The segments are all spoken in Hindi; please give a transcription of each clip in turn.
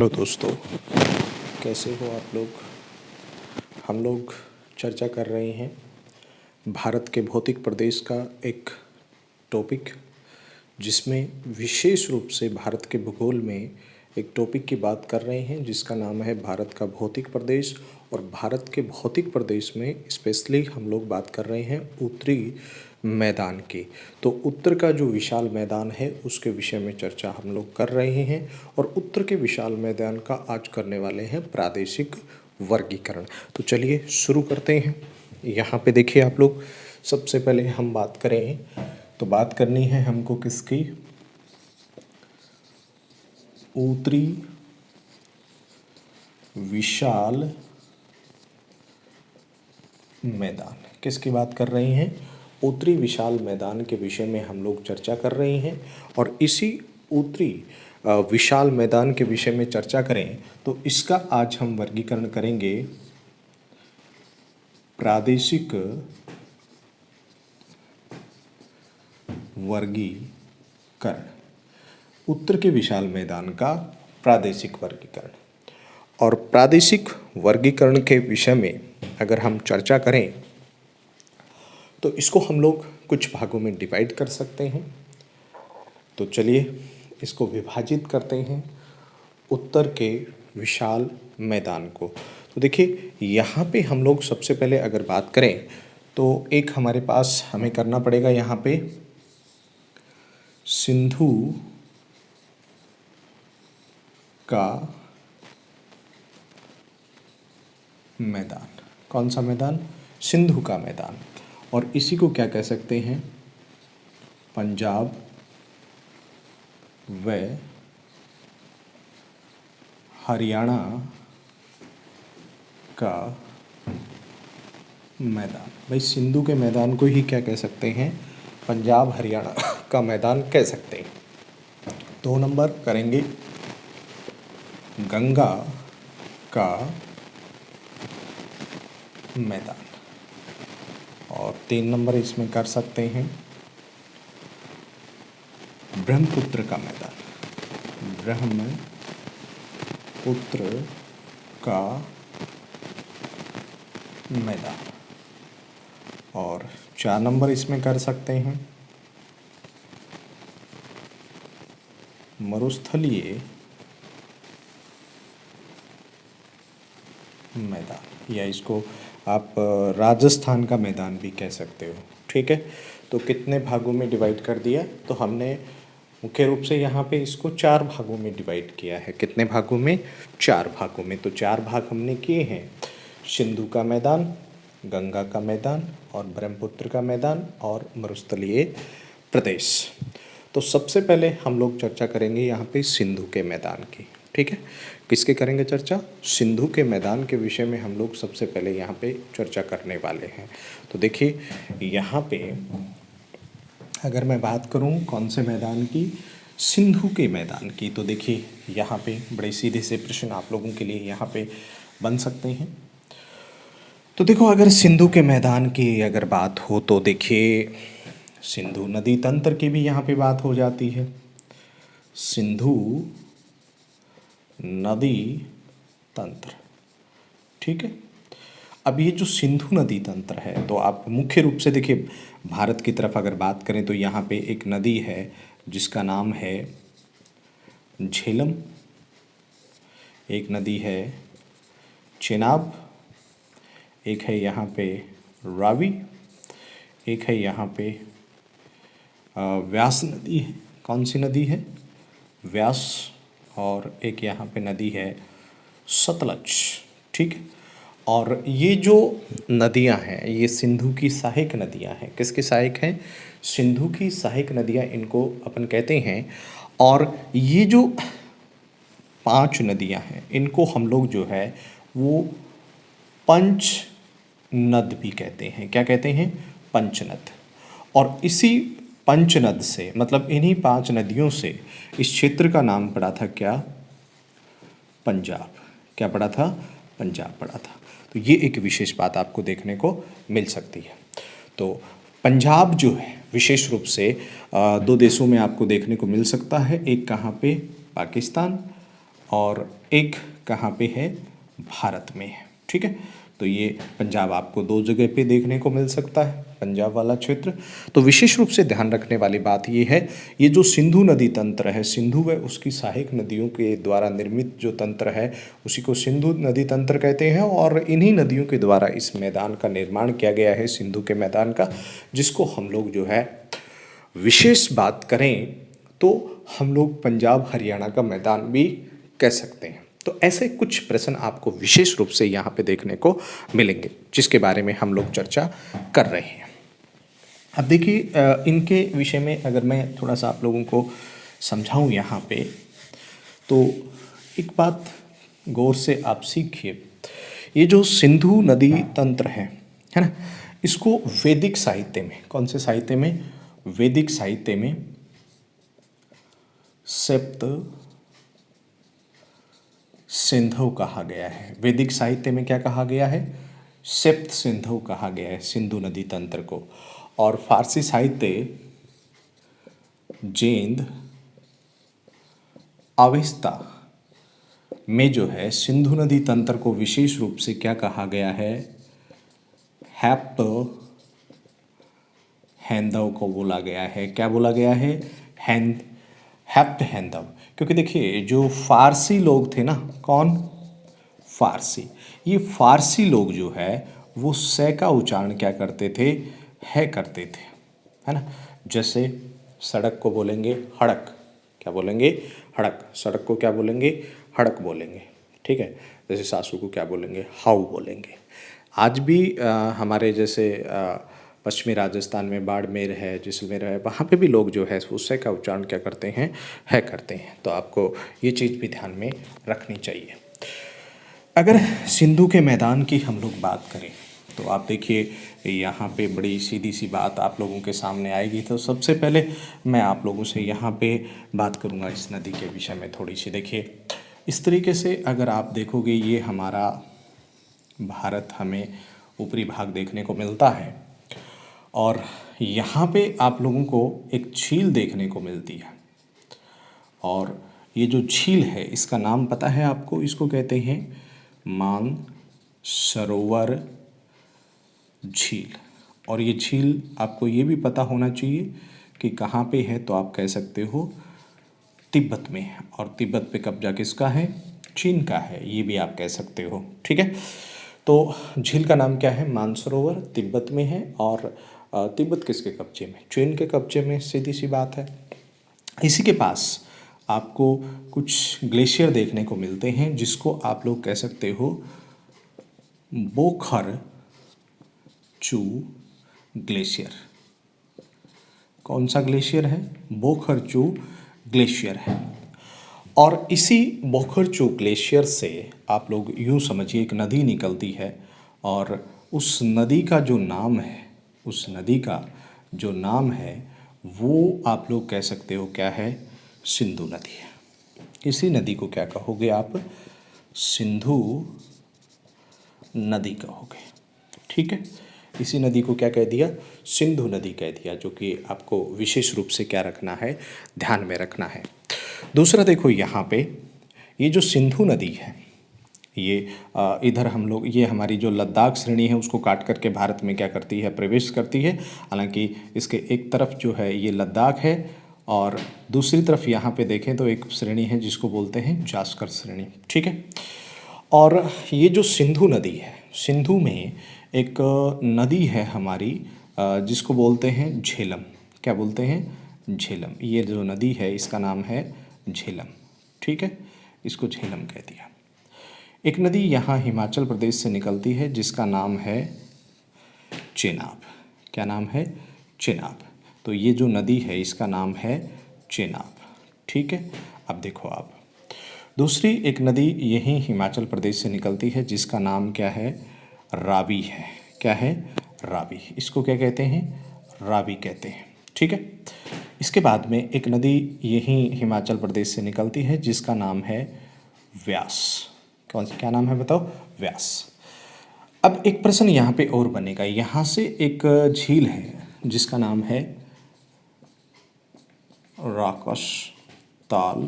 हेलो दोस्तों, कैसे हो आप लोग। हम लोग चर्चा कर रहे हैं भारत के भौतिक प्रदेश का एक टॉपिक, जिसमें विशेष रूप से भारत के भूगोल में एक टॉपिक की बात कर रहे हैं जिसका नाम है भारत का भौतिक प्रदेश। और भारत के भौतिक प्रदेश में स्पेशली हम लोग बात कर रहे हैं उत्तरी मैदान की। तो उत्तर का जो विशाल मैदान है उसके विषय में चर्चा हम लोग कर रहे हैं। और उत्तर के विशाल मैदान का आज करने वाले हैं प्रादेशिक वर्गीकरण। तो चलिए शुरू करते हैं। यहाँ पे देखिए आप लोग, सबसे पहले हम बात करें तो बात करनी है हमको किसकी, उत्तरी विशाल मैदान। किसकी बात कर रहे हैं, उत्तरी विशाल मैदान के विषय में हम लोग चर्चा कर रहे हैं। और इसी उत्तरी विशाल मैदान के विषय में चर्चा करें तो इसका आज हम वर्गीकरण करेंगे प्रादेशिक वर्गीकरण। उत्तर के विशाल मैदान का प्रादेशिक वर्गीकरण। और प्रादेशिक वर्गीकरण के विषय में अगर हम चर्चा करें तो इसको हम लोग कुछ भागों में डिवाइड कर सकते हैं। तो चलिए इसको विभाजित करते हैं उत्तर के विशाल मैदान को। तो देखिए यहाँ पे हम लोग सबसे पहले अगर बात करें तो एक हमारे पास हमें करना पड़ेगा यहाँ पे सिंधु का मैदान। कौन सा मैदान, सिंधु का मैदान। और इसी को क्या कह सकते हैं, पंजाब व हरियाणा का मैदान। भाई सिंधु के मैदान को ही क्या कह सकते हैं, पंजाब हरियाणा का मैदान कह सकते हैं। 2 नंबर करेंगे गंगा का मैदान। और 3 नंबर इसमें कर सकते हैं ब्रह्मपुत्र का मैदान। ब्रह्मपुत्र का मैदान। और 4 नंबर इसमें कर सकते हैं मरुस्थलीय मैदान, या इसको आप राजस्थान का मैदान भी कह सकते हो। ठीक है, तो कितने भागों में डिवाइड कर दिया, तो हमने मुख्य रूप से यहाँ पे इसको 4 भागों में डिवाइड किया है। कितने भागों में, 4 भागों में। तो 4 भाग हमने किए हैं, सिंधु का मैदान, गंगा का मैदान और ब्रह्मपुत्र का मैदान और मरुस्थलीय प्रदेश। तो सबसे पहले हम लोग चर्चा करेंगे यहाँ पे सिंधु के मैदान की। ठीक है, किसके करेंगे चर्चा, सिंधु के मैदान के विषय में हम लोग सबसे पहले यहाँ पे चर्चा करने वाले हैं। तो देखिए यहाँ पे अगर मैं बात करूँ कौन से मैदान की, सिंधु के मैदान की, तो देखिए यहाँ पे बड़े सीधे से प्रश्न आप लोगों के लिए यहाँ पे बन सकते हैं। तो देखो अगर सिंधु के मैदान की अगर बात हो तो देखिए सिंधु नदी तंत्र की भी यहाँ पे बात हो जाती है। सिंधु नदी तंत्र, ठीक है। अब ये जो सिंधु नदी तंत्र है तो आप मुख्य रूप से देखिए भारत की तरफ अगर बात करें तो यहाँ पे एक नदी है जिसका नाम है झेलम, एक नदी है चेनाब, एक है यहाँ पे रावी, एक है यहाँ पे व्यास नदी है। कौन सी नदी है, व्यास। और एक यहाँ पे नदी है सतलज। ठीक है, और ये जो नदियाँ हैं ये सिंधु की सहायक नदियाँ हैं। किसकी सहायक हैं, सिंधु की सहायक नदियाँ इनको अपन कहते हैं। और ये जो 5 नदियाँ हैं इनको हम लोग जो है वो पंच नद भी कहते हैं। क्या कहते हैं, पंचनद। और इसी पंचनद से मतलब इन्हीं 5 नदियों से इस क्षेत्र का नाम पड़ा था क्या, पंजाब। क्या पड़ा था, पंजाब पड़ा था। तो ये एक विशेष बात आपको देखने को मिल सकती है। तो पंजाब जो है विशेष रूप से 2 देशों में आपको देखने को मिल सकता है। एक कहाँ पे, पाकिस्तान, और एक कहाँ पे है, भारत में है। ठीक है, तो ये पंजाब आपको 2 जगह पे देखने को मिल सकता है, पंजाब वाला क्षेत्र। तो विशेष रूप से ध्यान रखने वाली बात ये है, ये जो सिंधु नदी तंत्र है, सिंधु व उसकी सहायक नदियों के द्वारा निर्मित जो तंत्र है उसी को सिंधु नदी तंत्र कहते हैं। और इन्हीं नदियों के द्वारा इस मैदान का निर्माण किया गया है, सिंधु के मैदान का, जिसको हम लोग जो है विशेष बात करें तो हम लोग पंजाब हरियाणा का मैदान भी कह सकते हैं। तो ऐसे कुछ प्रश्न आपको विशेष रूप से यहाँ पे देखने को मिलेंगे, जिसके बारे में हम लोग चर्चा कर रहे हैं। अब देखिए, इनके विषय में अगर मैं थोड़ा सा आप लोगों को समझाऊं यहाँ पे, तो एक बात गौर से आप सीखिए। ये जो सिंधु नदी तंत्र है ना, इसको वैदिक साहित्य में, कौन से साहित्य में, वैदिक साहित्य में सप्त सिंधु कहा गया है। वैदिक साहित्य में क्या कहा गया है, सप्त सिंधु कहा गया है सिंधु नदी तंत्र को। और फारसी साहित्य जेंद अवेस्ता में जो है सिंधु नदी तंत्र को विशेष रूप से क्या कहा गया है, हैप्ट हैंदव को बोला गया है। क्या बोला गया है, हैप्ट हैंदव। क्योंकि देखिए जो फारसी लोग थे ना, कौन, फारसी, ये फारसी लोग जो है वो से का उच्चारण क्या करते थे, है करते थे, है ना। जैसे सड़क को बोलेंगे हड़क, क्या बोलेंगे, हड़क। सड़क को क्या बोलेंगे, हड़क बोलेंगे। ठीक है, जैसे सासू को क्या बोलेंगे, हाउ बोलेंगे। आज भी हमारे जैसे पश्चिमी राजस्थान में बाड़मेर है, जैसलमेर है, वहाँ पे भी लोग जो है उससे का उच्चारण क्या करते हैं, है करते हैं। तो आपको ये चीज़ भी ध्यान में रखनी चाहिए। अगर सिंधु के मैदान की हम लोग बात करें तो आप देखिए यहाँ पे बड़ी सीधी सी बात आप लोगों के सामने आएगी। तो सबसे पहले मैं आप लोगों से यहाँ पे बात करूँगा इस नदी के विषय में थोड़ी सी। देखिए इस तरीके से अगर आप देखोगे, ये हमारा भारत हमें ऊपरी भाग देखने को मिलता है और यहाँ पे आप लोगों को एक झील देखने को मिलती है। और ये जो झील है इसका नाम पता है आपको, इसको कहते हैं मानसरोवर झील। और ये झील आपको ये भी पता होना चाहिए कि कहाँ पे है, तो आप कह सकते हो तिब्बत में है। और तिब्बत पे कब्जा किसका है, चीन का है, ये भी आप कह सकते हो। ठीक है, तो झील का नाम क्या है, मानसरोवर, तिब्बत में है। और तिब्बत किसके कब्जे में, चीन के कब्जे में, सीधी सी बात है। इसी के पास आपको कुछ ग्लेशियर देखने को मिलते हैं जिसको आप लोग कह सकते हो बोखर चू ग्लेशियर। कौन सा ग्लेशियर है, बोखर चू ग्लेशियर है। और इसी बोखर चू ग्लेशियर से आप लोग यूँ समझिए एक नदी निकलती है और उस नदी का जो नाम है, उस नदी का जो नाम है वो आप लोग कह सकते हो क्या है, सिंधु नदी है। इसी नदी को क्या कहोगे आप, सिंधु नदी कहोगे। ठीक है, इसी नदी को क्या कह दिया, सिंधु नदी कह दिया, जो कि आपको विशेष रूप से क्या रखना है, ध्यान में रखना है। दूसरा देखो यहाँ पे ये जो सिंधु नदी है, ये इधर हम लोग, ये हमारी जो लद्दाख श्रेणी है उसको काट करके भारत में क्या करती है, प्रवेश करती है। हालांकि इसके एक तरफ जो है ये लद्दाख है और दूसरी तरफ यहाँ पे देखें तो एक श्रेणी है जिसको बोलते हैं जास्कर श्रेणी। ठीक है, और ये जो सिंधु नदी है, सिंधु में एक नदी है हमारी जिसको बोलते हैं झेलम। क्या बोलते हैं, झेलम। ये जो नदी है इसका नाम है झेलम। ठीक है, इसको झेलम कह दिया। एक नदी यहाँ हिमाचल प्रदेश से निकलती है जिसका नाम है चेनाब। क्या नाम है, चेनाब। तो ये जो नदी है इसका नाम है चेनाब। ठीक है, अब देखो आप दूसरी एक नदी यहीं हिमाचल प्रदेश से निकलती है जिसका नाम क्या है, रावी है। क्या है, रावी। इसको क्या कहते हैं, रावी कहते हैं। ठीक है, इसके बाद में एक नदी यहीं हिमाचल प्रदेश से निकलती है जिसका नाम है व्यास। कौन सा, क्या नाम है बताओ, व्यास। अब एक प्रश्न यहाँ पे और बनेगा, यहाँ से एक झील है जिसका नाम है राकश ताल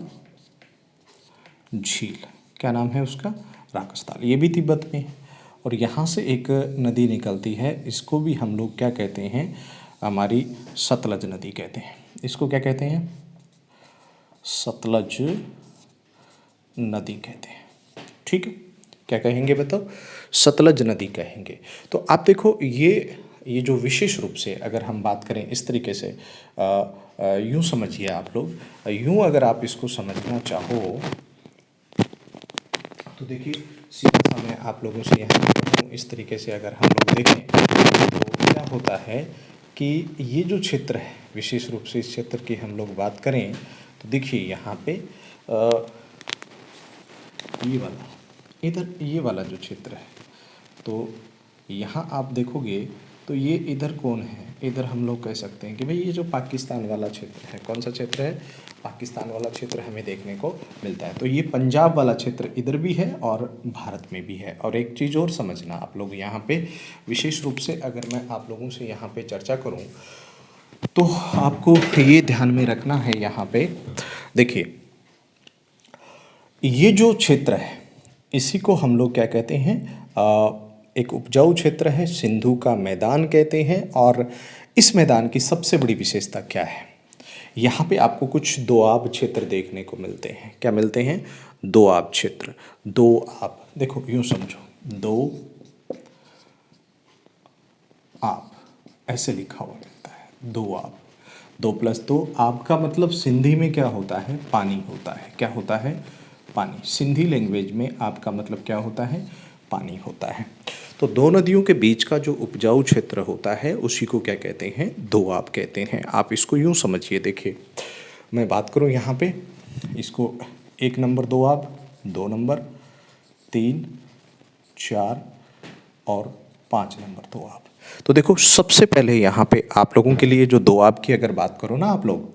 झील, क्या नाम है उसका, राकसताल, ये भी तिब्बत में है। और यहाँ से एक नदी निकलती है, इसको भी हम लोग क्या कहते हैं, हमारी सतलज नदी कहते हैं। इसको क्या कहते हैं, सतलज नदी कहते हैं। ठीक है, क्या कहेंगे बताओ, सतलज नदी कहेंगे। तो आप देखो ये जो विशेष रूप से अगर हम बात करें इस तरीके से, यूँ समझिए आप लोग, यूँ अगर आप इसको समझना चाहो तो देखिए सीधा सा मैं आप लोगों से यहाँ पे कहूँ, इस तरीके से अगर हम लोग देखें तो क्या होता है कि ये जो क्षेत्र है, विशेष रूप से इस क्षेत्र की हम लोग बात करें तो देखिए यहाँ पे ये वाला, इधर ये वाला जो क्षेत्र है, तो यहाँ आप देखोगे तो ये इधर कौन है, इधर हम लोग कह सकते हैं कि भाई ये जो पाकिस्तान वाला क्षेत्र है, कौन सा क्षेत्र है, पाकिस्तान वाला क्षेत्र हमें देखने को मिलता है। तो ये पंजाब वाला क्षेत्र इधर भी है और भारत में भी है। और एक चीज़ और समझना आप लोग यहाँ पे, विशेष रूप से अगर मैं आप लोगों से यहाँ पे चर्चा करूँ तो आपको ये ध्यान में रखना है, यहाँ पे देखिए ये जो क्षेत्र है इसी को हम लोग क्या कहते हैं, एक उपजाऊ क्षेत्र है, सिंधु का मैदान कहते हैं। और इस मैदान की सबसे बड़ी विशेषता क्या है, यहाँ पे आपको कुछ दोआब क्षेत्र देखने को मिलते हैं। क्या मिलते हैं, दोआब क्षेत्र, दोआब, देखो यूँ समझो, दो आब ऐसे लिखा हुआ मिलता है, दोआब, 2+2 आब का मतलब सिंधी में क्या होता है, पानी होता है। क्या होता है, पानी। सिंधी लैंग्वेज में आपका मतलब क्या होता है, पानी होता है। तो दो नदियों के बीच का जो उपजाऊ क्षेत्र होता है उसी को क्या कहते हैं, दोआब कहते हैं। आप इसको यूँ समझिए, देखिए मैं बात करूँ यहाँ पे, इसको 1 नंबर दोआब, 2 नंबर, 3, 4 और 5 नंबर दोआब। तो देखो सबसे पहले यहाँ पे आप लोगों के लिए जो दोआब की अगर बात करो ना आप लोग,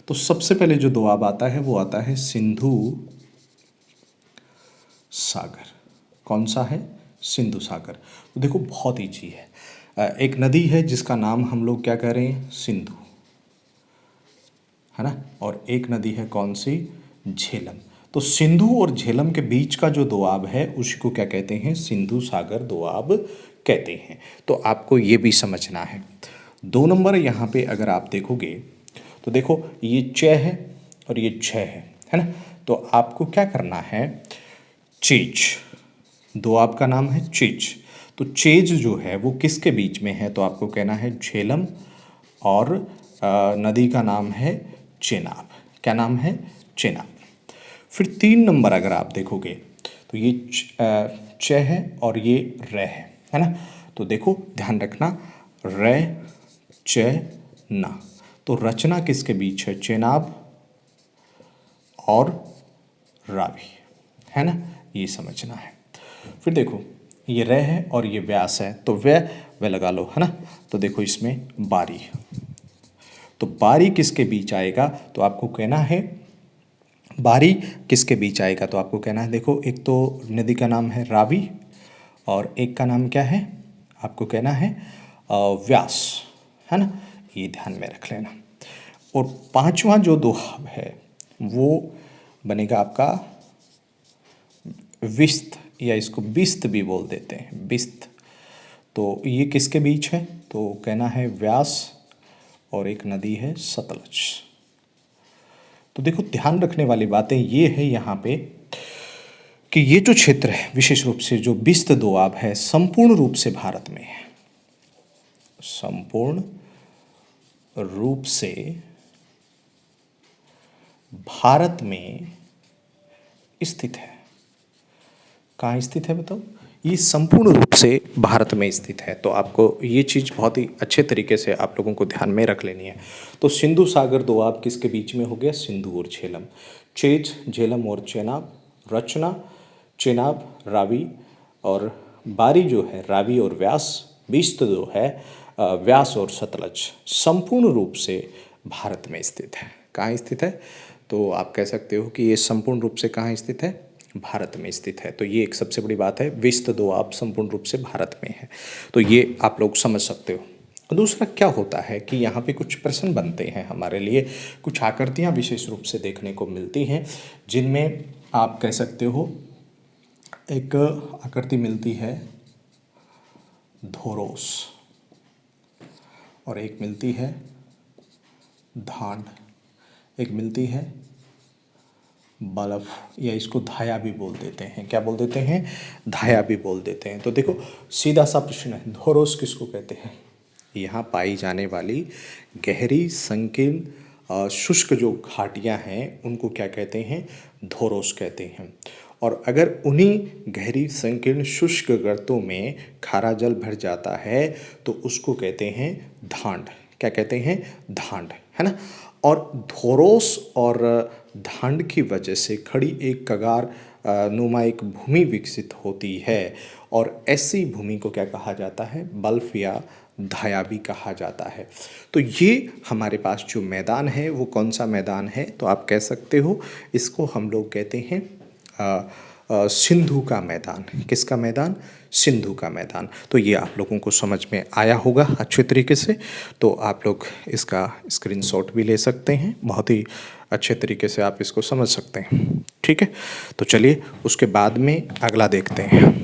तो सबसे पहले जो दोआब आता है वो आता है सिंधु सागर। कौन सा है, सिंधु सागर। तो देखो बहुत ईजी है, एक नदी है जिसका नाम हम लोग क्या कह रहे हैं, सिंधु, है ना, और एक नदी है कौन सी, झेलम। तो सिंधु और झेलम के बीच का जो दोआब है उसको क्या कहते हैं, सिंधु सागर दोआब कहते हैं। तो आपको ये भी समझना है। 2 नंबर यहाँ पे अगर आप देखोगे तो देखो ये च है और ये झ है ना। तो आपको क्या करना है, चेज, दोआब का नाम है चेज। तो चेज जो है वो किसके बीच में है, तो आपको कहना है झेलम और नदी का नाम है चेनाब। क्या नाम है, चेनाब। फिर 3 नंबर अगर आप देखोगे तो ये च है और ये र है ना। तो देखो ध्यान रखना, र च ना, तो रचना किसके बीच है, चेनाब और रावी, है ना, ये समझना है। फिर देखो ये र है और ये व्यास है, तो व लगा लो, है ना। तो देखो इसमें बारी, तो बारी किसके बीच आएगा, तो आपको कहना है बारी किसके बीच आएगा, तो आपको कहना है, देखो एक तो नदी का नाम है रावी और एक का नाम क्या है, आपको कहना है व्यास, है ना, ये ध्यान में रख लेना। और 5वां जो दोआब है वो बनेगा आपका विस्त, या इसको बिस्त भी बोल देते हैं, बिस्त। तो ये किसके बीच है, तो कहना है व्यास और एक नदी है सतलज। तो देखो ध्यान रखने वाली बातें ये है यहाँ पे कि ये जो क्षेत्र है विशेष रूप से जो बिस्त दोआब है संपूर्ण रूप से भारत में है, संपूर्ण रूप से भारत में स्थित है। कहाँ स्थित है बताओ, ये संपूर्ण रूप से भारत में स्थित है। तो आपको ये चीज़ बहुत ही अच्छे तरीके से आप लोगों को ध्यान में रख लेनी है। तो सिंधु सागर दोआब किसके बीच में हो गया, सिंधु और झेलम। चेज, झेलम और चेनाब। रचना, चेनाब, रावी और बारी जो है रावी और व्यास। बिस्त जो है व्यास और सतलज, संपूर्ण रूप से भारत में स्थित है। कहाँ स्थित है, तो आप कह सकते हो कि ये संपूर्ण रूप से कहाँ स्थित है, भारत में स्थित है। तो ये एक सबसे बड़ी बात है, विस्त दोआब संपूर्ण रूप से भारत में है। तो ये आप लोग समझ सकते हो। दूसरा क्या होता है कि यहाँ पे कुछ प्रश्न बनते हैं हमारे लिए, कुछ आकृतियाँ विशेष रूप से देखने को मिलती हैं जिनमें आप कह सकते हो एक आकृति मिलती है धोरोस और एक मिलती है धांड, एक मिलती है बल्ब, या इसको धाया भी बोल देते हैं। क्या बोल देते हैं? धाया भी बोल देते हैं। तो देखो सीधा सा प्रश्न है, धोरोस किसको कहते हैं? यहाँ पाई जाने वाली गहरी संकीर्ण शुष्क जो घाटियाँ हैं उनको क्या कहते हैं? धोरोस कहते हैं। और अगर उन्हीं गहरी संकीर्ण शुष्क गर्तों में खारा जल भर जाता है तो उसको कहते हैं धांड। क्या कहते हैं? धांड, है ना। और धोरोस और धांड की वजह से खड़ी एक कगार नुमा एक भूमि विकसित होती है और ऐसी भूमि को क्या कहा जाता है? बल्फ या धाया भी कहा जाता है। तो ये हमारे पास जो मैदान है वो कौन सा मैदान है? तो आप कह सकते हो इसको हम लोग कहते हैं सिंधु का मैदान। किसका मैदान? सिंधु का मैदान। तो ये आप लोगों को समझ में आया होगा अच्छे तरीके से। तो आप लोग इसका स्क्रीनशॉट भी ले सकते हैं, बहुत ही अच्छे तरीके से आप इसको समझ सकते हैं। ठीक है, तो चलिए उसके बाद में अगला देखते हैं।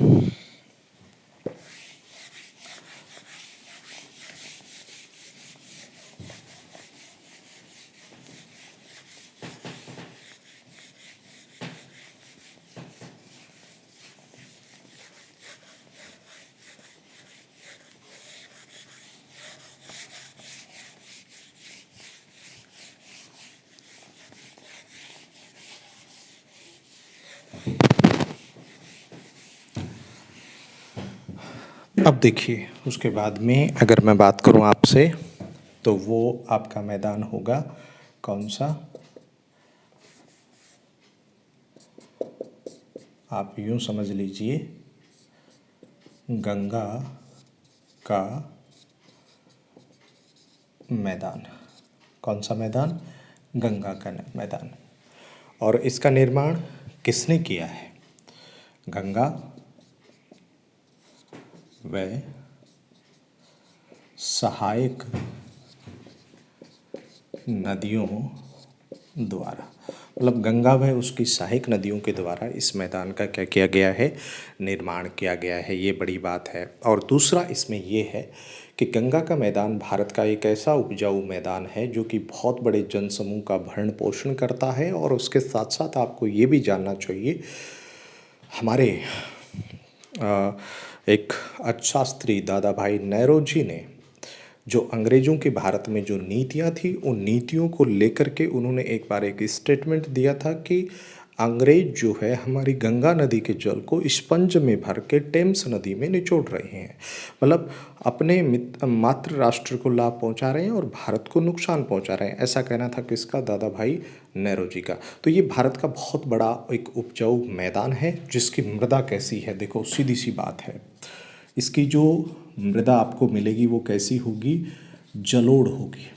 अब देखिए उसके बाद में अगर मैं बात करूं आपसे तो वो आपका मैदान होगा कौन सा? आप यूं समझ लीजिए गंगा का मैदान। कौन सा मैदान? गंगा का मैदान। और इसका निर्माण किसने किया है? गंगा व सहायक नदियों द्वारा, मतलब गंगा व उसकी सहायक नदियों के द्वारा इस मैदान का क्या किया गया है? निर्माण किया गया है। ये बड़ी बात है। और दूसरा इसमें ये है कि गंगा का मैदान भारत का एक ऐसा उपजाऊ मैदान है जो कि बहुत बड़े जनसमूह का भरण पोषण करता है। और उसके साथ साथ आपको ये भी जानना चाहिए, हमारे एक अर्थशास्त्री दादा भाई नौरोजी ने जो अंग्रेज़ों की भारत में जो नीतियाँ थी उन नीतियों को लेकर के उन्होंने एक बार एक स्टेटमेंट दिया था कि अंग्रेज जो है हमारी गंगा नदी के जल को स्पंज में भर के टेम्स नदी में निचोड़ रहे हैं। मतलब अपने मातृ राष्ट्र को लाभ पहुंचा रहे हैं और भारत को नुकसान पहुंचा रहे हैं। ऐसा कहना था किसका? दादा भाई नौरोजी का। तो ये भारत का बहुत बड़ा एक उपजाऊ मैदान है जिसकी मृदा कैसी है? देखो सीधी सी बात है, इसकी जो मृदा आपको मिलेगी वो कैसी होगी? जलोढ़ होगी।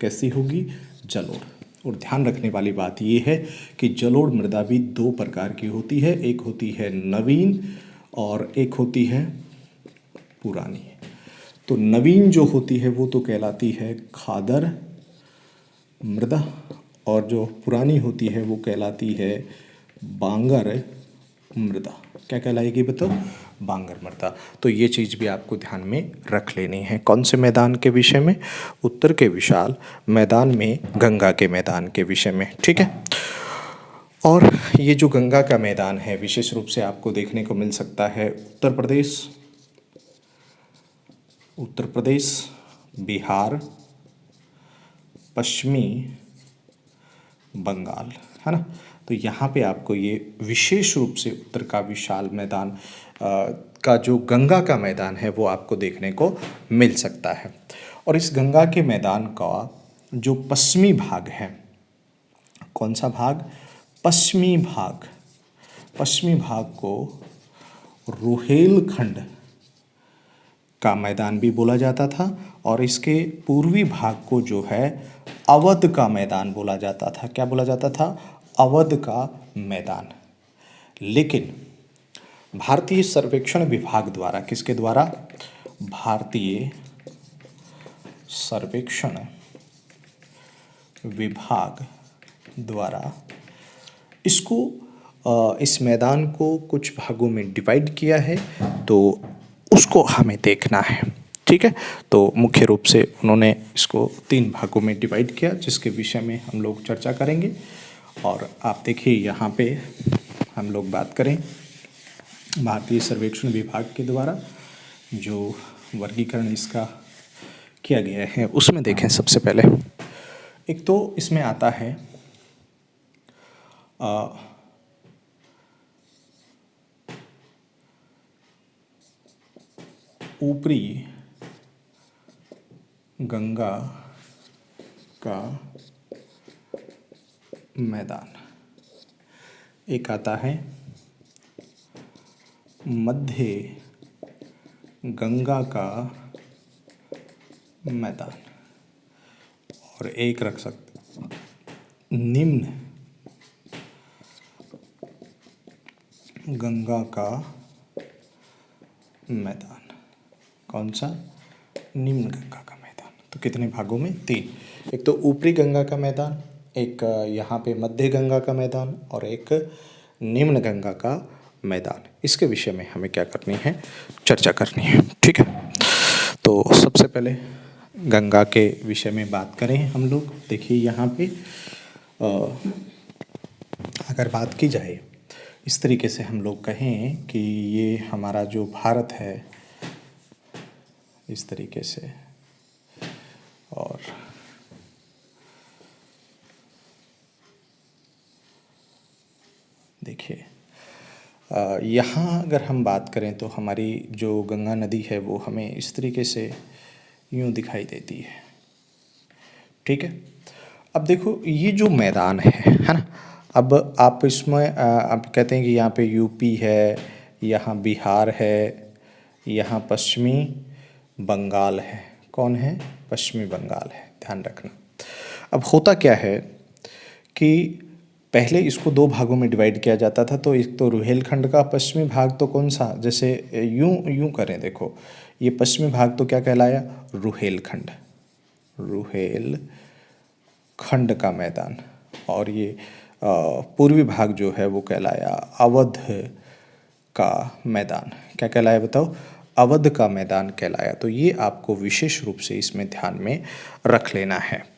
कैसी होगी? जलोढ़। और ध्यान रखने वाली बात ये है कि जलोढ़ मृदा भी दो प्रकार की होती है, एक होती है नवीन और एक होती है पुरानी। तो नवीन जो होती है वो तो कहलाती है खादर मृदा और जो पुरानी होती है वो कहलाती है बांगर मृदा। क्या कहलाएगी बताओ? बांगर मृदा। तो ये चीज़ भी आपको ध्यान में रख लेनी है। कौन से मैदान के विषय में? उत्तर के विशाल मैदान में गंगा के मैदान के विषय में। ठीक है। और ये जो गंगा का मैदान है विशेष रूप से आपको देखने को मिल सकता है उत्तर प्रदेश, बिहार, पश्चिमी बंगाल, है ना। तो यहाँ पे आपको ये विशेष रूप से उत्तर का विशाल मैदान का जो गंगा का मैदान है वो आपको देखने को मिल सकता है। और इस गंगा के मैदान का जो पश्चिमी भाग है, कौन सा भाग? पश्चिमी भाग। पश्चिमी भाग को रुहेलखंड का मैदान भी बोला जाता था और इसके पूर्वी भाग को जो है अवध का मैदान बोला जाता था। क्या बोला जाता था? अवध का मैदान। लेकिन भारतीय सर्वेक्षण विभाग द्वारा, किसके द्वारा? भारतीय सर्वेक्षण विभाग द्वारा इसको इस मैदान को कुछ भागों में डिवाइड किया है, तो उसको हमें देखना है। ठीक है, तो मुख्य रूप से उन्होंने इसको 3 भागों में डिवाइड किया, जिसके विषय में हम लोग चर्चा करेंगे। और आप देखिए यहाँ पे हम लोग बात करें भारतीय सर्वेक्षण विभाग के द्वारा जो वर्गीकरण इसका किया गया है, उसमें देखें सबसे पहले एक तो इसमें आता है ऊपरी गंगा का मैदान, एक आता है मध्य गंगा का मैदान, और एक रख सकते निम्न गंगा का मैदान। कौन सा? निम्न गंगा का मैदान। तो कितने भागों में? 3। एक तो ऊपरी गंगा का मैदान, एक यहाँ पे मध्य गंगा का मैदान, और एक निम्न गंगा का मैदान। इसके विषय में हमें क्या करनी है? चर्चा करनी है। ठीक है, तो सबसे पहले गंगा के विषय में बात करें हम लोग। देखिए यहाँ पे अगर बात की जाए इस तरीके से, हम लोग कहें कि ये हमारा जो भारत है इस तरीके से, और देखिए यहाँ अगर हम बात करें तो हमारी जो गंगा नदी है वो हमें इस तरीके से यूँ दिखाई देती है। ठीक है, अब देखो ये जो मैदान है ना, अब आप इसमें आप कहते हैं कि यहाँ पे यूपी है, यहाँ बिहार है, यहाँ पश्चिमी बंगाल है। कौन है? पश्चिमी बंगाल है, ध्यान रखना। अब होता क्या है कि पहले इसको 2 भागों में डिवाइड किया जाता था। तो एक तो रुहेलखंड का पश्चिमी भाग, तो कौन सा? जैसे यूं करें, देखो ये पश्चिमी भाग तो क्या कहलाया? रुहेलखंड, रुहेलखंड का मैदान। और ये पूर्वी भाग जो है वो कहलाया अवध का मैदान। क्या कहलाया बताओ? अवध का मैदान कहलाया। तो ये आपको विशेष रूप से इसमें ध्यान में रख लेना है।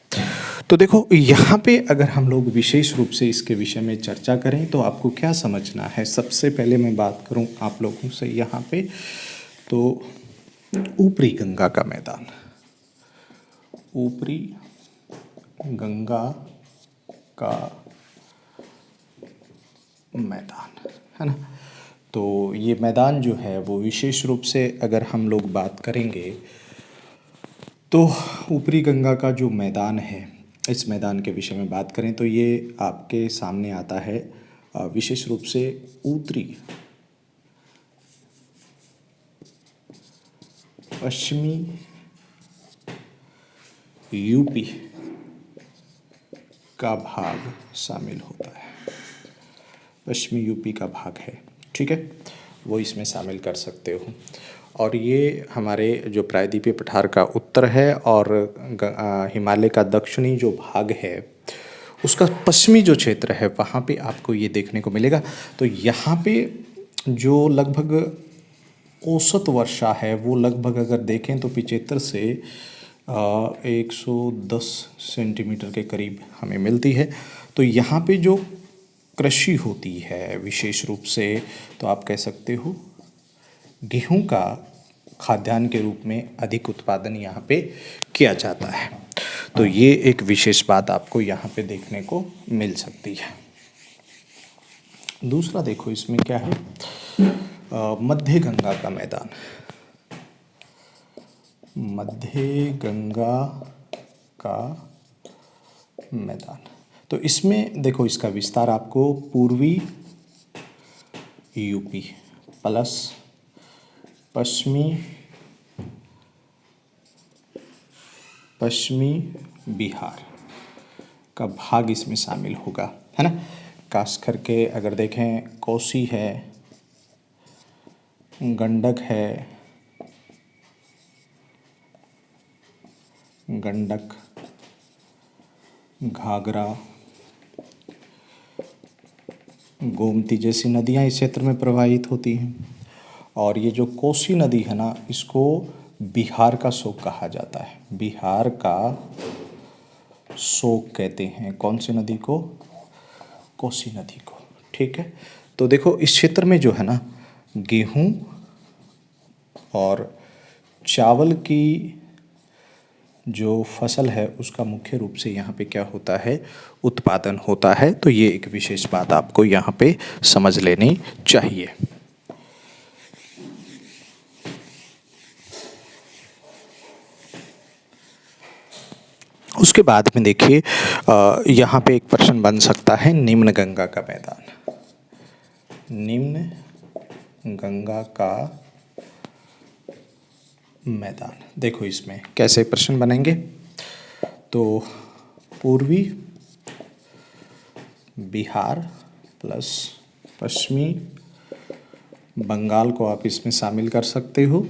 तो देखो यहाँ पे अगर हम लोग विशेष रूप से इसके विषय में चर्चा करें तो आपको क्या समझना है? सबसे पहले मैं बात करूँ आप लोगों से यहाँ पे, तो ऊपरी गंगा का मैदान, ऊपरी गंगा का मैदान है ना। तो ये मैदान जो है वो विशेष रूप से अगर हम लोग बात करेंगे तो ऊपरी गंगा का जो मैदान है, इस मैदान के विषय में बात करें तो ये आपके सामने आता है विशेष रूप से उत्तरी पश्चिमी यूपी का भाग शामिल होता है। पश्चिमी यूपी का भाग है, ठीक है, वो इसमें शामिल कर सकते हो। और ये हमारे जो प्रायद्वीपीय पठार का उत्तर है और हिमालय का दक्षिणी जो भाग है उसका पश्चिमी जो क्षेत्र है वहाँ पे आपको ये देखने को मिलेगा। तो यहाँ पे जो लगभग औसत वर्षा है वो लगभग अगर देखें तो 75 से 110 सेंटीमीटर के करीब हमें मिलती है। तो यहाँ पे जो कृषि होती है विशेष रूप से, तो आप कह सकते हो गेहूं का खाद्यान्न के रूप में अधिक उत्पादन यहाँ पे किया जाता है। तो ये एक विशेष बात आपको यहाँ पे देखने को मिल सकती है। दूसरा देखो इसमें क्या है, मध्य गंगा का मैदान, मध्य गंगा का मैदान। तो इसमें देखो इसका विस्तार आपको पूर्वी यूपी प्लस पश्चिमी बिहार का भाग इसमें शामिल होगा, है ना। खास करके अगर देखें कोसी है, गंडक है, गंडक, घाघरा, गोमती जैसी नदियाँ इस क्षेत्र में प्रवाहित होती हैं। और ये जो कोसी नदी है ना, इसको बिहार का शोक कहा जाता है। बिहार का शोक कहते हैं कौन सी नदी को? कोसी नदी को। ठीक है, तो देखो इस क्षेत्र में जो है ना, गेहूं और चावल की जो फसल है उसका मुख्य रूप से यहाँ पे क्या होता है? उत्पादन होता है। तो ये एक विशेष बात आपको यहाँ पे समझ लेनी चाहिए। उसके बाद में देखिए यहाँ पे एक प्रश्न बन सकता है, निम्न गंगा का मैदान। निम्न गंगा का मैदान, देखो इसमें कैसे प्रश्न बनेंगे। तो पूर्वी बिहार प्लस पश्चिमी बंगाल को आप इसमें शामिल कर सकते हो।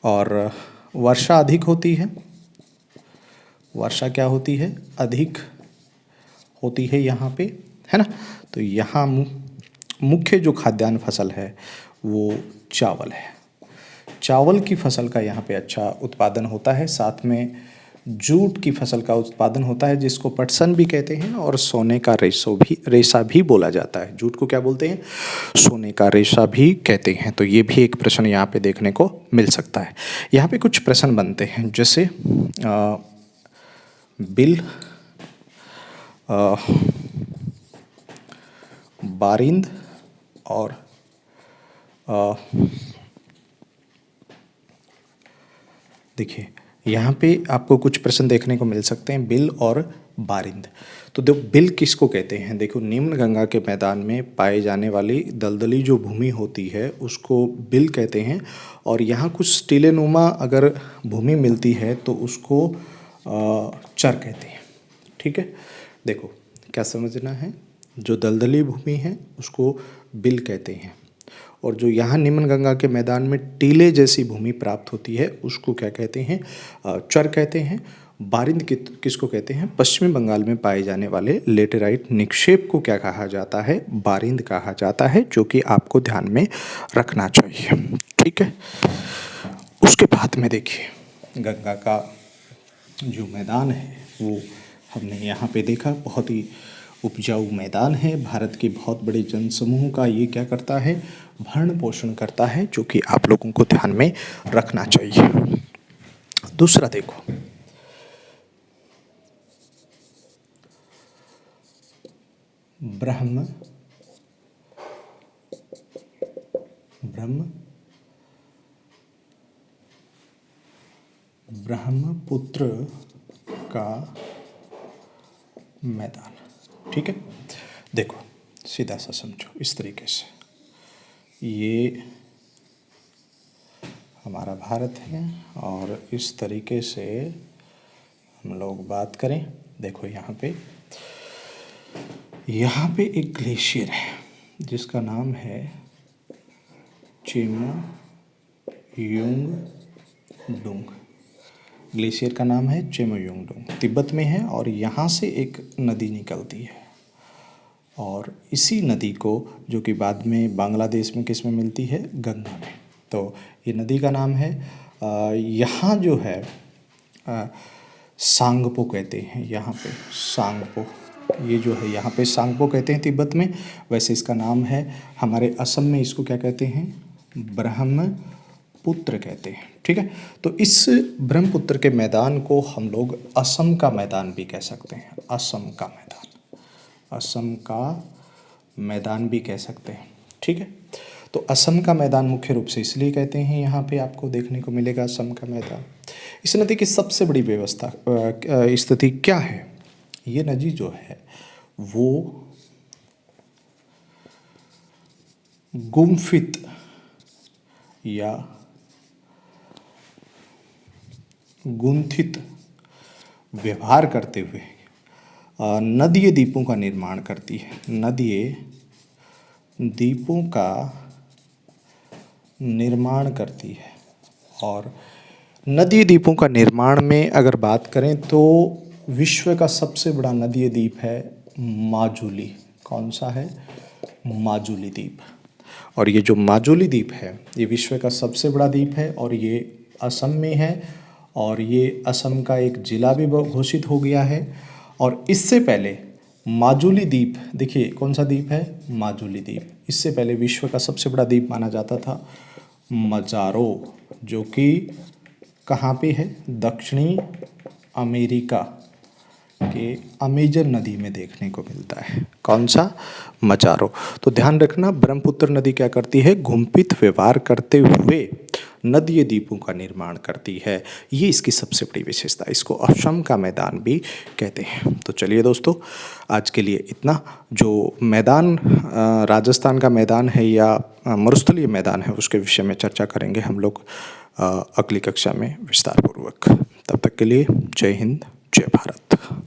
और वर्षा अधिक होती है। वर्षा क्या होती है? अधिक होती है यहाँ पे, है ना। तो यहाँ मुख्य जो खाद्यान्न फसल है वो चावल है। चावल की फसल का यहाँ पे अच्छा उत्पादन होता है। साथ में जूट की फसल का उत्पादन होता है, जिसको पटसन भी कहते हैं और सोने का रेशा भी बोला जाता है। जूट को क्या बोलते हैं? सोने का रेशा भी कहते हैं। तो ये भी एक प्रश्न यहाँ पे देखने को मिल सकता है। यहाँ पे कुछ प्रश्न बनते हैं, जैसे बिल, बारिंद और देखिए यहाँ पे आपको कुछ प्रश्न देखने को मिल सकते हैं, बिल और बारिंद। तो देखो बिल किसको कहते हैं? देखो निम्न गंगा के मैदान में पाए जाने वाली दलदली जो भूमि होती है उसको बिल कहते हैं। और यहाँ कुछ टीलेनुमा अगर भूमि मिलती है तो उसको चर कहते हैं। ठीक है, देखो क्या समझना है, जो दलदली भूमि है उसको बिल कहते हैं, और जो यहाँ निम्न गंगा के मैदान में टीले जैसी भूमि प्राप्त होती है उसको क्या कहते हैं? चर कहते हैं। बारिंद किसको कहते हैं? पश्चिमी बंगाल में पाए जाने वाले लेटेराइट निक्षेप को क्या कहा जाता है? बारिंद कहा जाता है, जो कि आपको ध्यान में रखना चाहिए। ठीक है, उसके बाद में देखिए गंगा का जो मैदान है वो हमने यहाँ पे देखा, बहुत ही उपजाऊ मैदान है। भारत के बहुत बड़े जनसमूह का ये क्या करता है? भरण पोषण करता है, जो कि आप लोगों को ध्यान में रखना चाहिए। दूसरा देखो, ब्रह्मपुत्र का मैदान। ठीक है, देखो सीधा सा समझो इस तरीके से, ये हमारा भारत है और इस तरीके से हम लोग बात करें। देखो यहाँ पे एक ग्लेशियर है जिसका नाम है चेमोयुंगडुंग। ग्लेशियर का नाम है चेमोयुंगडुंग, तिब्बत में है। और यहाँ से एक नदी निकलती है, और इसी नदी को जो कि बाद में बांग्लादेश में किस में मिलती है? गंगा में। तो ये नदी का नाम है, यहाँ जो है सांगपो कहते हैं। यहाँ पे सांगपो, ये जो है यहाँ पे सांगपो कहते हैं तिब्बत में। वैसे इसका नाम है हमारे असम में इसको क्या कहते हैं? ब्रह्मपुत्र कहते हैं। ठीक है, तो इस ब्रह्मपुत्र के मैदान को हम लोग असम का मैदान भी कह सकते हैं। असम का मैदान भी कह सकते हैं। ठीक है, तो असम का मैदान मुख्य रूप से इसलिए कहते हैं, यहाँ पे आपको देखने को मिलेगा असम का मैदान। इस नदी की सबसे बड़ी स्थिति क्या है? ये नदी जो है वो गुम्फित या गुंथित व्यवहार करते हुए नदीय द्वीपों का निर्माण करती है। नदीय द्वीपों का निर्माण करती है। और नदीय द्वीपों का निर्माण में अगर बात करें तो विश्व का सबसे बड़ा नदीय द्वीप है माजुली। कौन सा है? माजुली द्वीप। और ये जो माजुली द्वीप है ये विश्व का सबसे बड़ा द्वीप है और ये असम में है और ये असम का एक जिला भी घोषित हो गया है। और इससे पहले माजुली द्वीप, देखिए कौन सा द्वीप है, माजुली द्वीप, इससे पहले विश्व का सबसे बड़ा द्वीप माना जाता था मजारो, जो कि कहाँ पे है, दक्षिणी अमेरिका के अमेजन नदी में देखने को मिलता है। कौन सा, मजारो। तो ध्यान रखना ब्रह्मपुत्र नदी क्या करती है, घुमपित व्यवहार करते हुए नदीय द्वीपों का निर्माण करती है, ये इसकी सबसे बड़ी विशेषता, इसको असम का मैदान भी कहते हैं। तो चलिए दोस्तों आज के लिए इतना। जो मैदान राजस्थान का मैदान है या मरुस्थलीय मैदान है उसके विषय में चर्चा करेंगे हम लोग अगली कक्षा में विस्तार पूर्वक। तब तक के लिए जय हिंद, जय भारत।